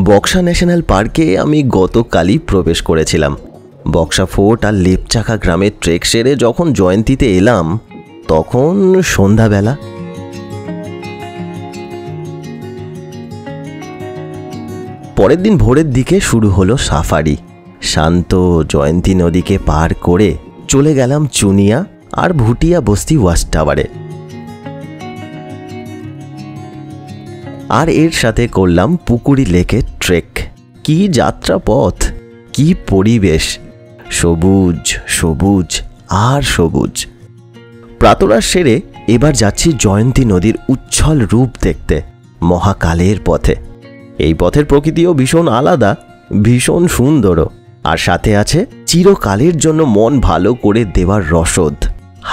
Buxa national পার্কে আমি গতকালই প্রবেশ করেছিলাম। বক্সা ফোর্ট আর লেপচাকা গ্রামের ট্রেক সেরে যখন জয়ন্তীতে এলাম তখন সন্ধ্যাবেলা। পরের দিন ভোরের দিকে শুরু হলো সাফারি। শান্ত জয়ন্তী নদীকে পার করে চলে গেলাম চুনিয়া আর ভুটিয়া বস্তি ওয়াচ টাওয়ারে। আর এর সাথে করলাম পুকুরি লেকের ট্রেক। কি যাত্রা পথ, কি পরিবেশ, সবুজ সবুজ আর সবুজ। প্রাতরাশ সেরে এবার যাচ্ছি জয়ন্তী নদীর উচ্ছল রূপ দেখতে, মহাকালের পথে। এই পথের প্রকৃতিও ভীষণ আলাদা, ভীষণ সুন্দরও। আর সাথে আছে চিরকালের জন্য মন ভালো করে দেওয়ার রসদ,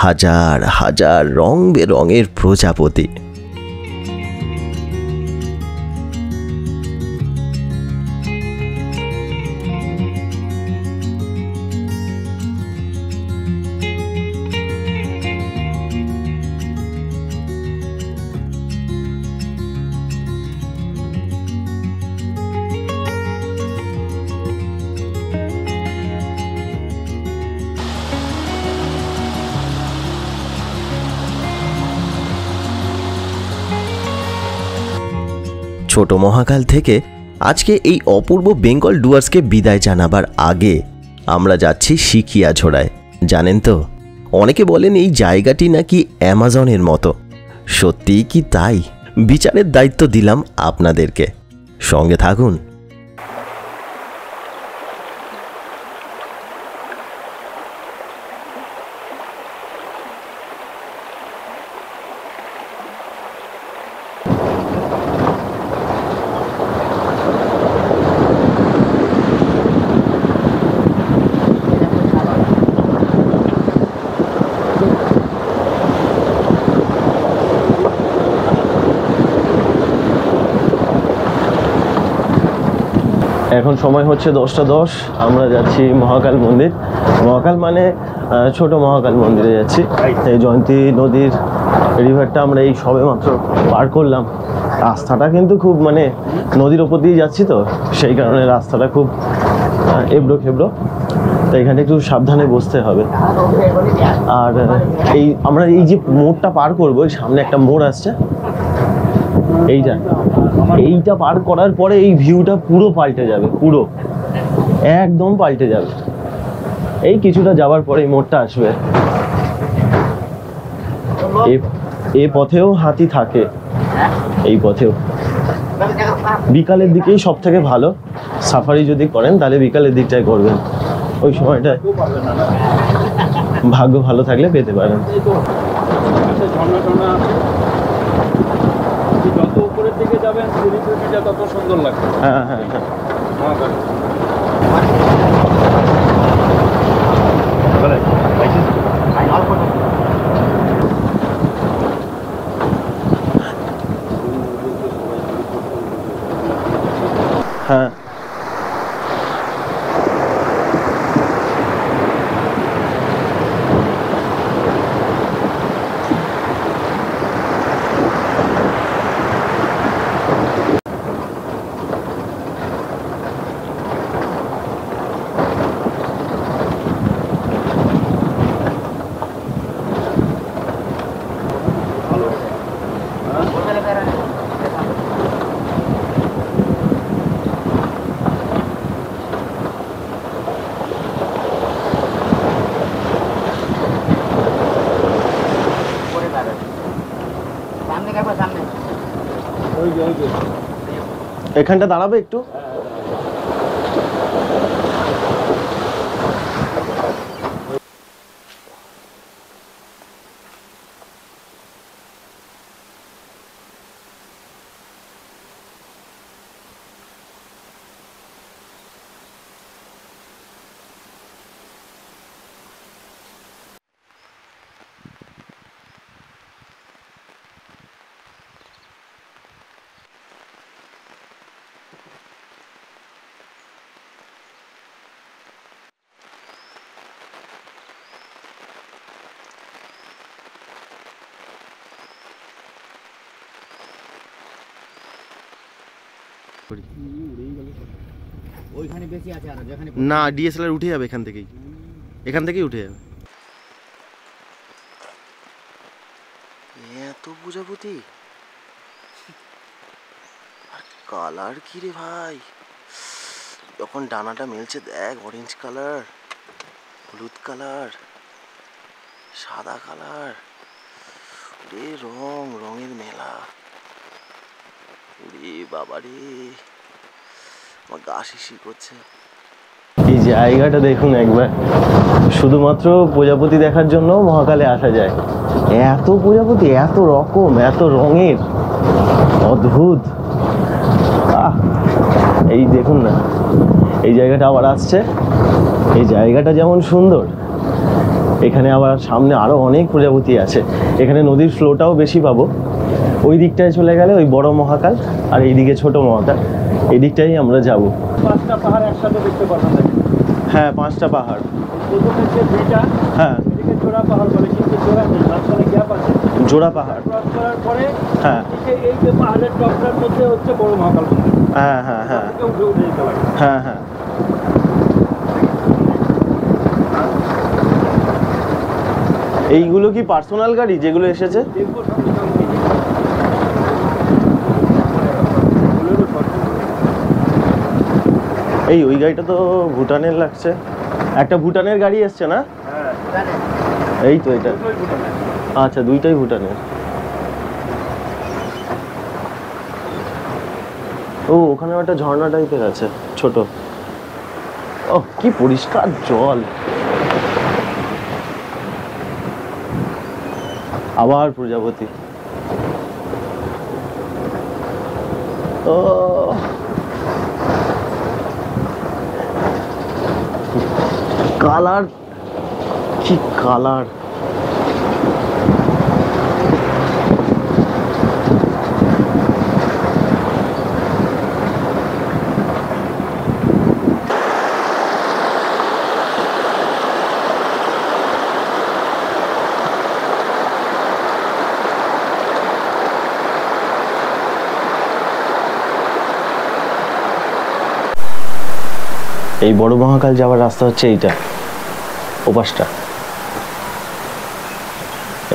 হাজার হাজার রং বেরঙের প্রজাপতি। ছোট মহাকাল থেকে আজকে এই অপূর্ব বেঙ্গল ডুয়ার্সকে বিদায় জানাবার আগে আমরা যাচ্ছি সিকিয়াঝোড়ায়। জানেন তো, অনেকে বলেন এই জায়গাটি নাকি অ্যামাজনের মতো। সত্যিই কি তাই? বিচারের দায়িত্ব দিলাম আপনাদেরকে, সঙ্গে থাকুন। এখন সময় হচ্ছে 10:10। আমরা যাচ্ছি মহাকাল মন্দির। মহাকাল মানে ছোট মহাকাল মন্দিরে যাচ্ছি। এই জয়ন্তী নদীর রিভারটা আমরা এই সবে মাত্র পার করলাম। রাস্তাটা কিন্তু খুব নদীর ওপর দিয়ে যাচ্ছি তো, সেই কারণে রাস্তাটা খুব এবড়ো খেবড়ো, তো এখানে একটু সাবধানে বসতে হবে। আর আমরা এই যে মোড়টা পার করবো, সামনে একটা মোড় আসছে, এইটা পার করার পরে এই ভিউটা পুরো পাল্টে যাবে, পুরো একদম পাল্টে যাবে। এই কিছুটা যাওয়ার পরে এই মোড়টা আসবে। এই পথেও হাতি থাকে, এই পথেও। বিকালের দিকেই সব থেকে ভালো। সাফারি যদি করেন তাহলে বিকালের দিকটাই করবেন, ওই সময়টায় ভাগ্য ভালো থাকলে পেতে পারেন। যত উপরের দিকে যাবেন তত সুন্দর লাগবে। হ্যাঁ হ্যাঁ হ্যাঁ। হ্যাঁ এখানটা দাঁড়াবে একটু। করি। ওইখানে বেশি আছে আর যেখানে না ডিএসএলআর উঠে যাবে এখান থেকেই উঠে যাবে। এত প্রজাপতি আর কালার কি রে ভাই, যখন ডানাটা মেলছে দেখ, অরেঞ্জ কালার, হলুদ কালার, সাদা কালার, রে রঙের মেলা। রে বাবা রে, আমার গা শিশির করছে। এই জায়গাটা দেখুন একবার, শুধুমাত্র প্রজাপতি দেখার জন্য মহাকালে আসা যায়। এত প্রজাপতি, এত রকম, এত রঙের, অদ্ভুত। এই দেখুন না, এই জায়গাটা আবার আসছে। এই জায়গাটা যেমন সুন্দর, এখানে আবার সামনে আরো অনেক প্রজাপতি আছে। এখানে নদীর ফ্লোটাও বেশি পাবো। ওই দিকটায় চলে গেলে ওই বড় মহাকাল, আর এইদিকে ছোট মহাকাল, এই দিকটাই আমরা যাব। 5টা পাহাড় একসাথে দেখতে পারবেন। হ্যাঁ 5টা পাহাড়। প্রথমে যে দুইটা, হ্যাঁ এদিকে জোড়া পাহাড় বলে, কিন্তু জোড়া নেই, মাঝখানে গ্যাপ আছে। জোড়া পাহাড় ক্রস করার পরে হ্যাঁ এই যে পাহাড়ের টপটার মধ্যে হচ্ছে বড় মহাকাল মন্দির। হ্যাঁ হ্যাঁ হ্যাঁ উঠে উঠে যেতে লাগে। হ্যাঁ হ্যাঁ। এইগুলো কি পার্সোনাল গাড়ি যেগুলো এসেছে? এই ওই গাড়িটা তো ভুটানের লাগছে। একটা ভুটানের গাড়ি এসছে না? এই তো এটা। আচ্ছা দুইটাই ভুটানের। ও ওখানে একটা ঝর্ণা টাইপের আছে ছোট। ও কি পরিষ্কার জল। আবার প্রজাপতি। ও কালার, কি কালার। এই বড় মহাকাল যাওয়ার রাস্তা হচ্ছে এইটা, ওপাশটা।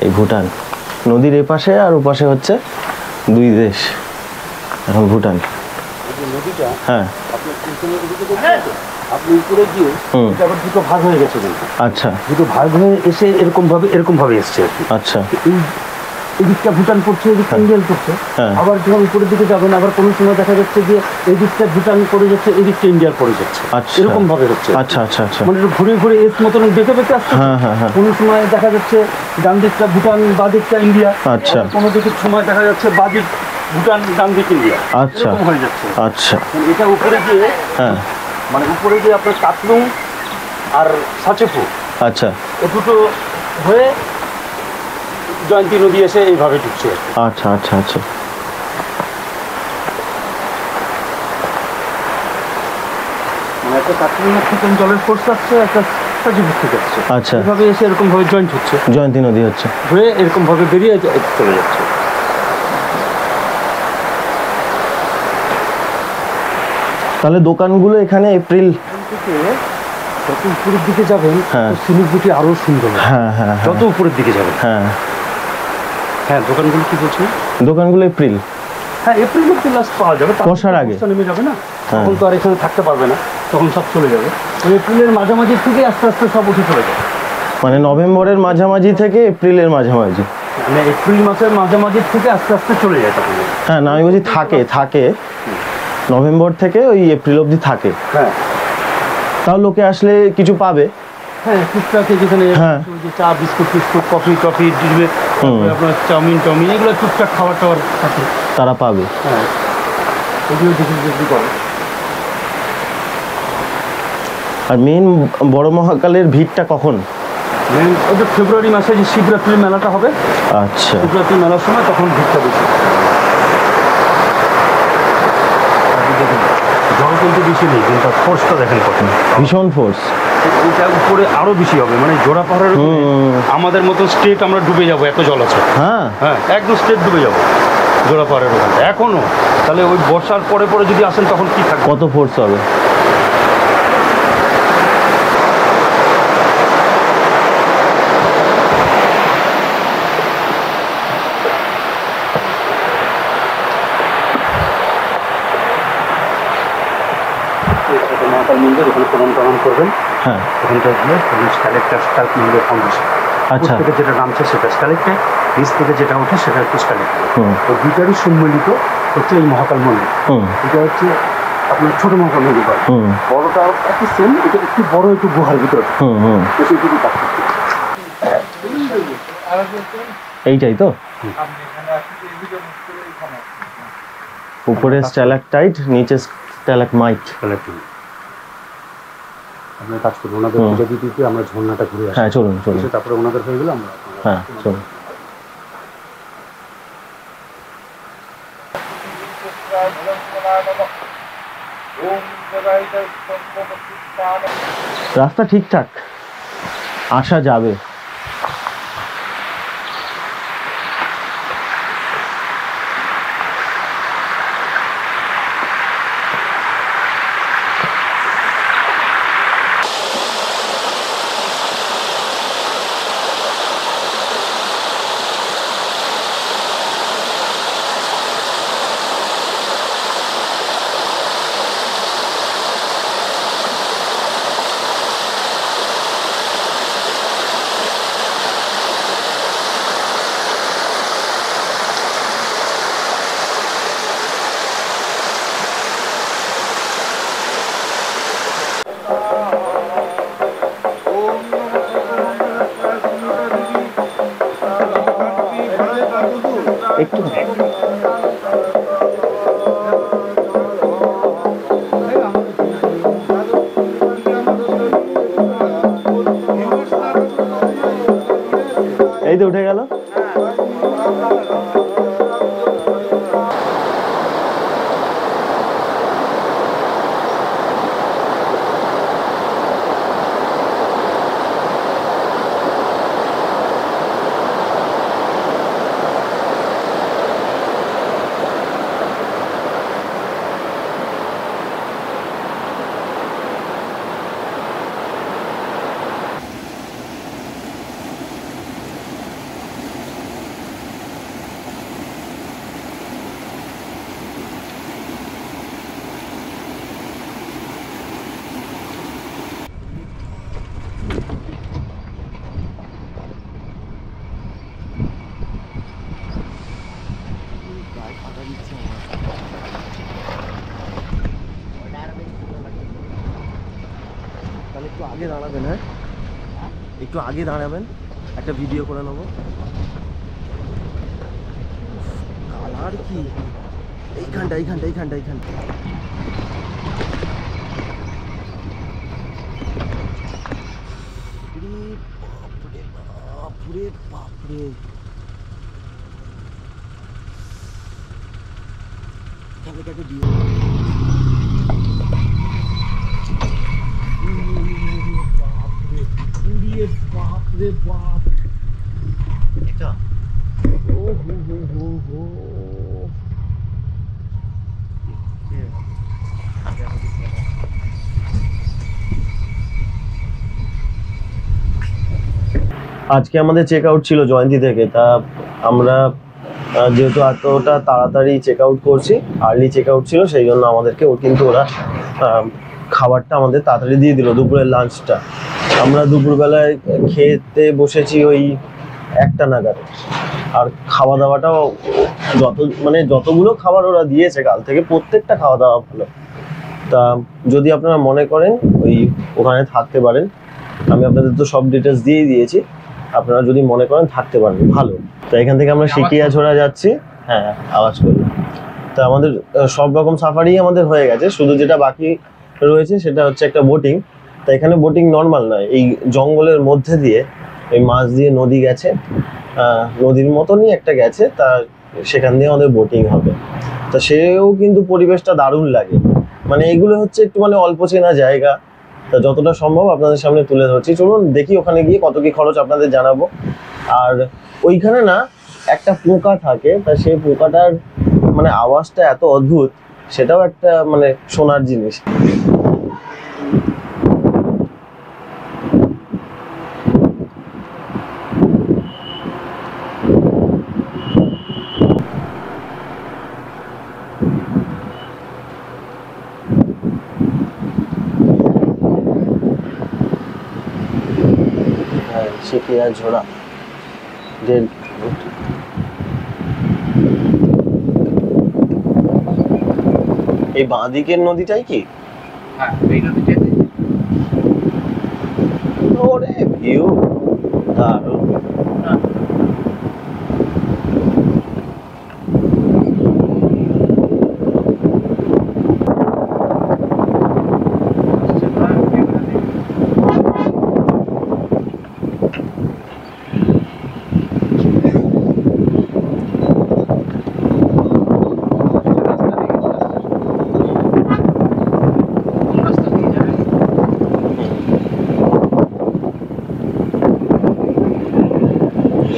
এই ভুটান নদীর এপাশে আর ওপাশে হচ্ছে দুই দেশ। এখন ভুটান। হ্যাঁ আপনি উপরে গিয়ে আবার দুটো ভাগ হয়ে গেছে কিন্তু। আচ্ছা দুটো ভাগ হয়ে এসে এরকম ভাবে এসছে। আচ্ছা এই দিকটা ভুটান পড়ছে, এই দিকটা ইন্ডিয়ান পড়ছে। আবার যখন উপরের দিকে যাবেন, আবার কোনো সময় দেখা যাচ্ছে যে এই দিকটা ভুটান পড়ে যাচ্ছে, এই দিকটা ইন্ডিয়ার পড়ে যাচ্ছে। এরকম ভাবে হচ্ছে। আচ্ছা আচ্ছা আচ্ছা। মানে ঘুরে ঘুরে এর মতন বেঁকে বেঁকে আসছে। কোনো সময় দেখা যাচ্ছে ডান দিকটা ভুটান, বা দিকটা ইন্ডিয়া। আচ্ছা। কোনো দিকের সময় দেখা যাচ্ছে বা দিক ভুটান, ডান দিক ইন্ডিয়া। আচ্ছা হয়ে যাচ্ছে। আচ্ছা এটা উপরে গিয়ে, মানে উপরে গিয়ে আপনার কাতলুং আর সাচেপু, আচ্ছা এ দুটো হয়ে জয়ন্তী নদী এসে এইভাবে ঢুকছে। আচ্ছা আচ্ছা আচ্ছা। মানে একটা কাতলুঙের থেকে জলের ফোর্স আসছে, একটা সাচেপু থেকে আসছে। আচ্ছা এইভাবে এসে এরকম ভাবে জয়েন্ট হচ্ছে, জয়ন্তী নদী হচ্ছে, হয়ে এরকম ভাবে বেরিয়ে চলে যাচ্ছে। তাহলে দোকানগুলো এখানে এপ্রিল থেকে যত উপরের দিকে যাবেন, সিলিগুটি আরো সুন্দর। হ্যাঁ হ্যাঁ যত উপরের দিকে যাবেন। হ্যাঁ হ্যাঁ দোকানগুলো কি বলছেন? দোকানগুলো এপ্রিল। হ্যাঁ এপ্রিল অব্দি লাস্ট পাওয়া যাবে, বর্ষার আগে নেমে যাবে না, তখন তো আর এখানে থাকতে পারবে না, তখন সব চলে যাবে। এপ্রিলের মাঝামাঝি থেকে আস্তে আস্তে সব উঠে চলে যাবে। মানে নভেম্বরের মাঝামাঝি থেকে এপ্রিলের মাঝামাঝি, মানে এপ্রিল মাসের মাঝামাঝি থেকে আস্তে আস্তে চলে যায় তখন। হ্যাঁ না আমি বলছি থাকে নভেম্বর থেকে ওই এপ্রিল অবধি থাকে। হ্যাঁ তাও লোকে আসলে কিছু পাবে। হ্যাঁ টুকটাক যেখানে চা বিস্কুট টিস্কুট, কফি টফি দিবে, আপনার চাউমিন এগুলো টুকটাক খাবার টাবার থাকে, তারা পাবে। হ্যাঁ এগুলো বিক্রি করে। আর মেন বড় মহাকালের ভিড়টা কখন? মেন ওই যে ফেব্রুয়ারি মাসে যে শিবরাত্রির মেলাটা হবে। আচ্ছা শিবরাত্রি মেলার সময় তখন ভিড়টা বেশি। জল কিন্তু বেশি নেই, কিন্তু ফোর্সটা দেখেন কত ভীষণ ফোর্স। এটা উপরে আরো বেশি হবে, মানে জোড়া পাহাড়ের আমাদের মতো স্টেট আমরা ডুবে যাবো, এত জল আছে। হ্যাঁ হ্যাঁ একদম স্টেট ডুবে যাবো। জোড়াপাড়ের ওখানটা এখনো। তাহলে ওই বর্ষার পরে পরে যদি আসেন তখন কি থাকবে, কত ফোর্স হবে? মহাকাল মন্দির, ওখানে প্রণাম করবেন। হ্যাঁ, ওখানটা গিয়ে কালেক্টার মন্দির ফাউন্ডেশন, আচ্ছা, থেকে যেটা নামছে সেটা স্কালেক্টার, নিচ থেকে যেটা ওঠে সেটা হচ্ছে স্কালেক্টার। তো দুইটারই সম্মিলিত হচ্ছে এই মহাকাল মন্দির। এটা হচ্ছে আপনার ছোট মহাকাল মন্দির, বড়টা একটু সেম, এটা একটু বড়, একটু গুহার ভিতর। এইটাই তো উপরে স্ট্যালাকটাইট, নিচে স্ট্যালাকমাইট। আমরা কাজ করবো ওনাদের পূজা দিতে, আমরা ঝর্ণাটা ঘুরে আসি। হ্যাঁ, চলুন চলুন, তারপরে ওনাদের হয়ে গেলে আমরা, হ্যাঁ চলুন। রাস্তা ঠিকঠাক, আসা যাবে। একটু এই তো উঠে গেল। তাহলে একটু আগে দাঁড়াবেন, হ্যাঁ একটু আগে দাঁড়াবেন, একটা ভিডিও করে নেবো। কালার কি এইখানটা এইখানটা এইখানটা এইখানটা বাপরে বাপরে বাপরে, ক্যামেরাটাকে দিয়ে বাপরে বাপ, এটা ও হো হো হো হো। আজকে আমাদের চেক আউট ছিল জয়ন্তী থেকে, তা আমরা যেহেতু এতটা তাড়াতাড়ি চেক আউট করছি, আর্লি চেক আউট ছিল, সেই জন্য আমাদেরকে কিন্তু ওরা খাবারটা আমাদের তাড়াতাড়ি দিয়ে দিল, দুপুরের লাঞ্চটা। আমরা দুপুরবেলায় খেতে বসেছি ওই 1টা নাগাদ, আর খাওয়া দাওয়াটাও যতগুলো খাবার ওরা দিয়েছে কাল থেকে, প্রত্যেকটা খাওয়া দাওয়া ভালো। তা যদি আপনারা মনে করেন ওখানে থাকতে পারেন, আমি আপনাদের তো সব ডিটেলস দিয়ে দিয়েছি, আপনারা যদি মনে করেন থাকতে পারেন ভালো। তো এখান থেকে আমরা সিকিয়াঝোড়া যাচ্ছি। হ্যাঁ, আওয়াজ করলাম। তো আমাদের সব রকম সাফারি আমাদের হয়ে গেছে, শুধু যেটা বাকি রয়েছে সেটা হচ্ছে একটা বোটিং। তা এখানে বোটিং নর্মাল নয়, এই জঙ্গলের মধ্যে দিয়ে এই মাছ দিয়ে নদী গেছে, নদীর মতনই একটা গেছে, তা সেখান দিয়ে আমাদের বোটিং হবে। তা সেও কিন্তু পরিবেশটা দারুণ লাগে, এগুলো হচ্ছে একটু অল্প চেনা জায়গা, তা যতটা সম্ভব আপনাদের সামনে তুলে ধরছি। চলুন দেখি ওখানে গিয়ে কত কি খরচ আপনাদের জানাবো। আর ওইখানে না একটা পোকা থাকে, তা সেই পোকাটার মানে আওয়াজটা এত অদ্ভুত, সেটাও একটা মানে শোনার জিনিস। শিখিয়া ঝোড়া এই বাঁদিকের নদীটাই কি? হ্যাঁ, এই নদীটাই। ওরে ভিউ দারুণ।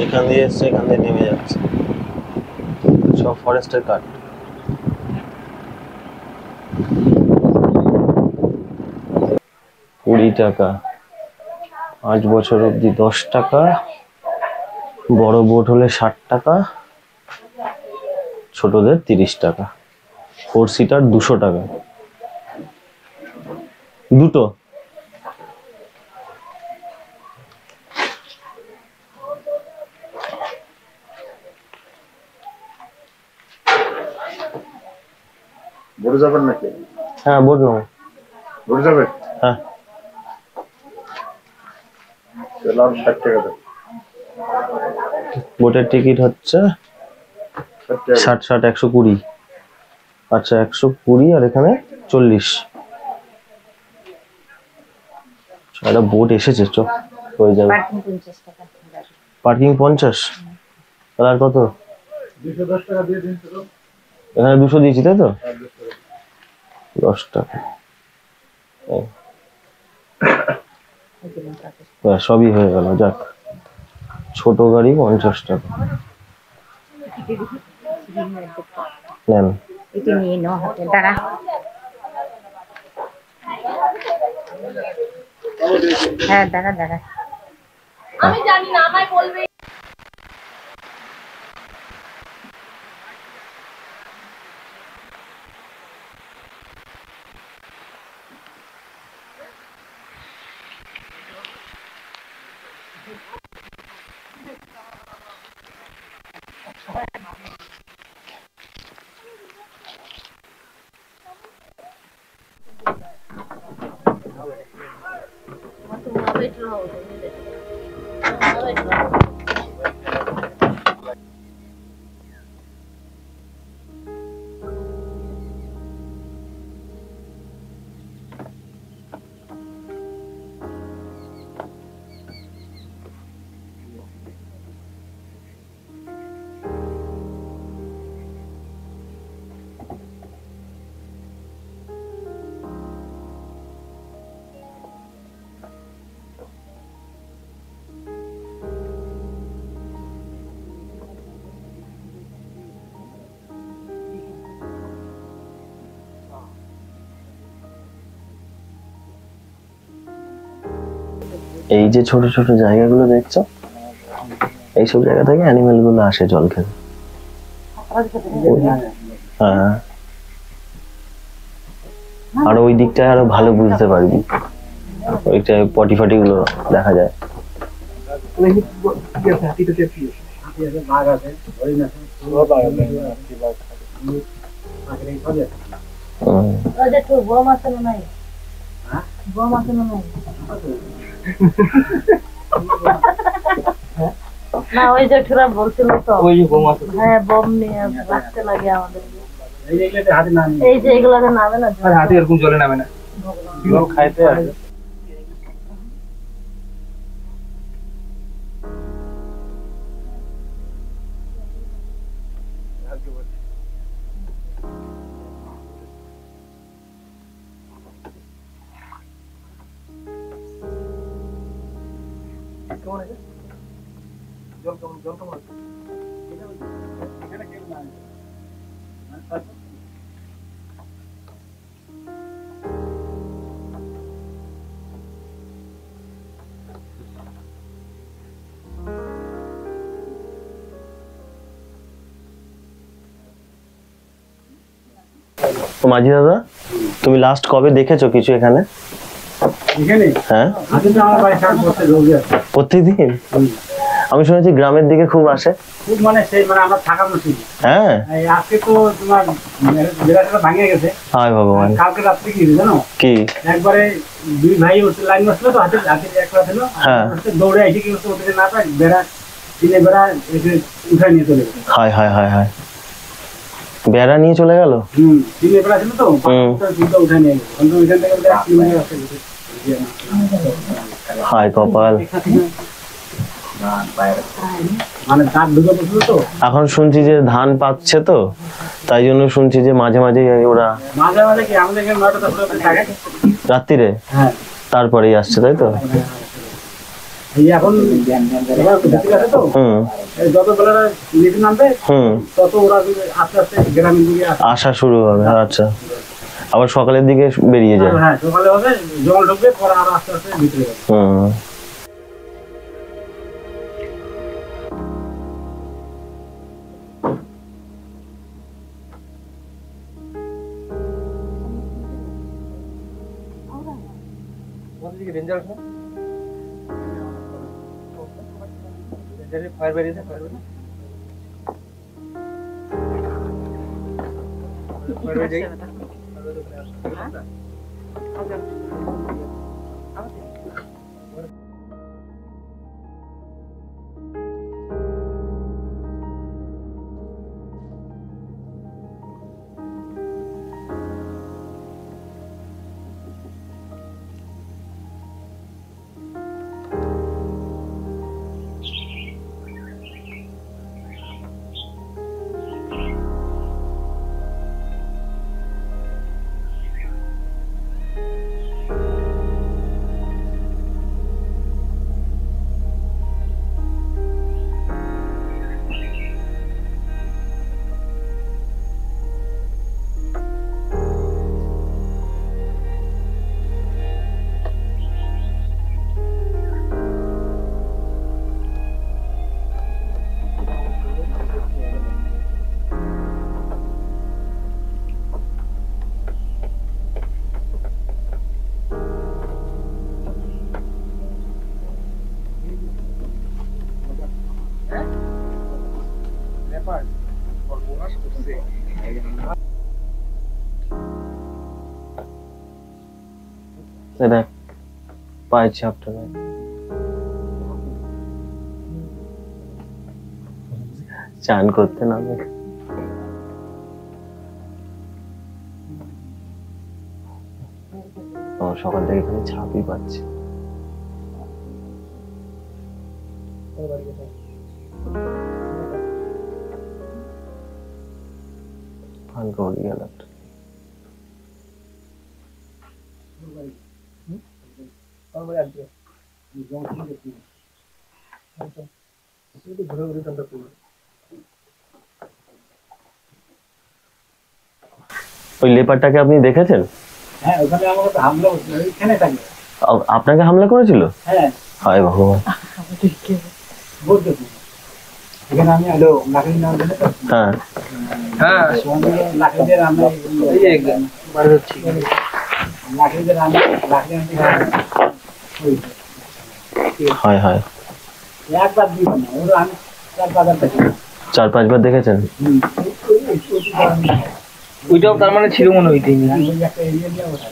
এখান দিয়ে এসছে, এখান দিয়ে নেমে যাচ্ছে, সব ফরেস্টের কাট। টাকা, 5 বছর অবধি 10 টাকা, বড় বোট হলে 60 টাকা, ছোটদের 30 টাকা, 4 সিটার 200 টাকা দুটো। বোট যাবেন নাকি? হ্যাঁ বোট নাও। বোট যাবে? হ্যাঁ। তাহলে 60 টাকা দেব। বোটের টিকিট হচ্ছে 60 60 120। আচ্ছা 120 আর এখানে 40। একটা বোট এসেছে, চো হয়ে যাবে। পার্কিং 50। তাহলে আর কত? 210 টাকা দিয়ে দিন তো। এখানে 200 দিয়েছি তাই তো? 10 টাকা সবই হয়ে গেল। যাক, ছোট গাড়ি 50 টাকা নেন। এটা নিয়ে নাও হাতে, দাঁড়া। হ্যাঁ দাঁড়া দাঁড়া। আমি জানি না, আমায় বলবে। এই যে ছোট ছোট জায়গাগুলো দেখছো, এইসব জায়গা থেকে অ্যানিমেল গুলো আসে জল খেতে। হ্যাঁ, আর ওই দিকটায় আরো ভালো বুঝতে পারবি, ওইটায় পটি ফাটি গুলো দেখা যায়। না ওই যে ঠুরা বলছিল তো, ওই বোম আছে। হ্যাঁ বোম নিয়ে রাখতে লাগে আমাদের। এই যে এগুলোতে নামে না, হাতে এরকম জলে নামে না, লোক খাইতে আসে। জল কেমন আছে? তো মাঝি দাদা, তুমি লাস্ট কবে দেখেছো কিছু এখানে? হ্যাঁ, প্রত্যেকদিন। আমি শুনেছি গ্রামের দিকে খুব আসে। খুব মানে সেই মানে আমরা থাকা মুশকিল। হ্যাঁ, আজকে তো তোমার বেড়াটা ভাঙে গেছে। হায় ভগবান। কালকে রাত্রে কি জানো কি একবারে দুই ভাই ওর লাইন বসলো তো হাতে হাতে একটা ছিল। হ্যাঁ, দৌড়ে এসে কি ওদের না পায় বেড়া দিনে বেড়া এসে উঠায় নিয়ে চলে গেছে। হায় হায় হায় হায়, বেড়া নিয়ে চলে গেল। দিনে বেড়া ছিল তো উঠায় নিয়ে গেছে। ওইখান থেকে হায় কপাল। মানে দাঁত ঢুকে বসলো তো। এখন শুনছি যে ধান পাচ্ছে তো, তাই জন্য শুনছি যে মাঝে মাঝে ওরা মাঝে মাঝে কি আমাদের এখানে 9টা 10টা থাকে রাত্রিরে। হ্যাঁ, তারপরেই আসছে, তাই তো? এই এখন ঠিক আছে তো। যত বেলাটা নিচে নামবে তত ওরা আস্তে আস্তে গ্রামের দিকে আসা শুরু হবে। আচ্ছা, আবার সকালের দিকে বেরিয়ে যায়। হ্যাঁ, সকালে হবে, জল ঢুকবে, পরে আর আস্তে আস্তে ভিতরে যাবে। ডেঞ্জারাস না? ফায়ার বেরিয়েছে, ফায়ার বেরিয়েছে। দেখ পায়ের ছাপটা দেখ। চান করতে নামে সকাল থেকে এখানে ছাপই পাচ্ছি। হালকা উড়ে গেল একটা। ওই লেপারটাকে আপনি দেখেছেন? হ্যাঁ, ওখানে আমাকে তো হামলা হচ্ছিল, ওইখানে থাকে। আপনাকে হামলা করেছিল? হ্যাঁ। হায় ভগবান। এখানে আমি হ্যালো লাকড়ি নাম জানি তো। হ্যাঁ হ্যাঁ, সঙ্গে লাকড়ি দিয়ে রান্না এই একদম বার হচ্ছে। লাকড়ি দিয়ে রান্না লাকড়ি আনতে হয় হয়। একবার দিই না, ওরা আমি 4-5 বার দেখি। 4-5 বার দেখেছেন? ওইটাও তার মানে ছিল মনে হইতে একটা এরিয়া দিয়ে ওঠা।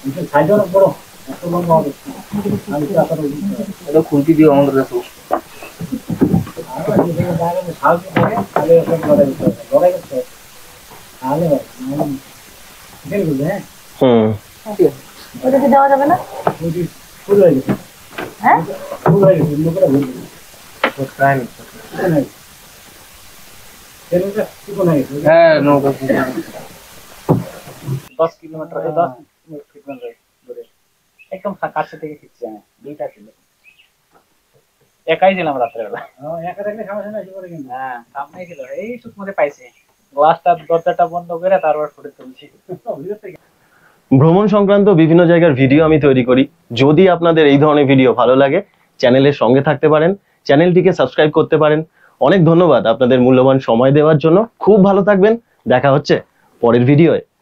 এটা সাইডে অনেক বড়, এত বড় হবে। আমি তো আপাতত এটা খুলতি দিও আমাদের কাছে। আর এই জায়গায় সাহায্য করে তাহলে সব লড়াই করতে হবে। তাহলে দেন বলে হ্যাঁ। ওটা কি দেওয়া যাবে না? ওই ফুল হয়ে গেছে। হ্যাঁ, ফুল হয়ে গেছে, লোকেরা ভুল করে। তো টাইম নাই। হ্যাঁ, 10 কিলোমিটার 10 কিলোমিটার দূরে একদম কাছে থেকে খিঁচছে। 2টা ছিল একাই ছিলাম রাত্রেবেলা। একা থাকলে সমস্যা নাই পরে কিন্তু। হ্যাঁ সামনেই ছিল, এই সুতমতে পাইছি, গ্লাসটা দরজাটা বন্ধ করে তারপর ফটো তুলছি। ভ্রমণ সংক্রান্ত বিভিন্ন জায়গার ভিডিও আমি তৈরি করি। যদি আপনাদের এই ধরনের ভিডিও ভালো লাগে, চ্যানেলের সঙ্গে থাকতে পারেন, চ্যানেলটিকে সাবস্ক্রাইব করতে পারেন। অনেক ধন্যবাদ আপনাদের মূল্যবান সময় দেওয়ার জন্য। খুব ভালো থাকবেন, দেখা হচ্ছে পরের ভিডিওয়ে।